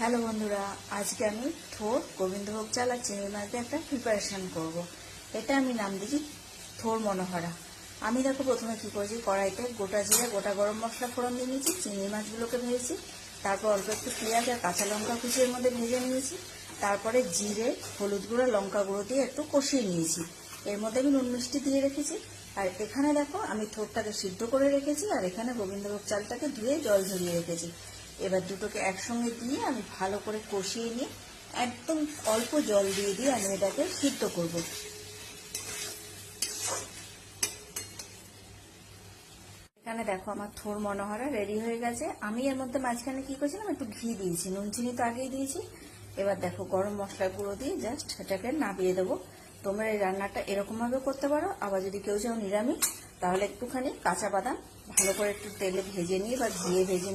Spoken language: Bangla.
হ্যালো বন্ধুরা, আজকে আমি থোর গোবিন্দভোগ চাল আর চিংড়ি মাছ দিয়ে একটা প্রিপারেশন করব। এটা আমি নাম দিয়েছি থোর মনোহরা। আমি দেখো প্রথমে কি করেছি, কড়াইতে গোটা জিরে গোটা গরম মশলা ফোড়ন দিয়ে নিয়েছি, চিংড়ি মাছগুলোকে ভেজেছি, তারপর অল্প একটু পেঁয়াজ আর কাঁচা লঙ্কা কুচির মধ্যে ভেজে নিয়েছি, তারপরে জিরে হলুদ গুঁড়ো লঙ্কা গুঁড়ো দিয়ে একটু কষিয়ে নিয়েছি। এর মধ্যে আমি নুন মিষ্টি দিয়ে রেখেছি। আর এখানে দেখো আমি থোরটাকে সিদ্ধ করে রেখেছি, আর এখানে গোবিন্দভোগ চালটাকে ধুয়ে জল ঝরিয়ে রেখেছি। এবার দুটোকে একসঙ্গে দিয়ে আমি ভালো করে কষিয়ে নিয়ে একদম অল্প জল দিয়ে আমি এটাকে সিদ্ধ করব। এখানে দেখো আমার থোর মনোহরা রেডি হয়ে গেছে। আমি এর মধ্যে মাঝখানে কি করেছিলাম, একটু ঘি দিয়েছি, নুন চিনি তো আগেই দিয়েছি। এবার দেখো গরম মশলা গুঁড়ো দিয়ে জাস্ট এটাকে নামিয়ে দেবো। তোমরা এই রান্নাটা এরকম ভাবে করতে পারো। আবার যদি কেউ চাও নিরামিষ, তাহলে একটুখানি কাঁচা বাদাম ভালো করে একটু তেলে ভেজে নিয়ে বা ঘিয়ে ভেজে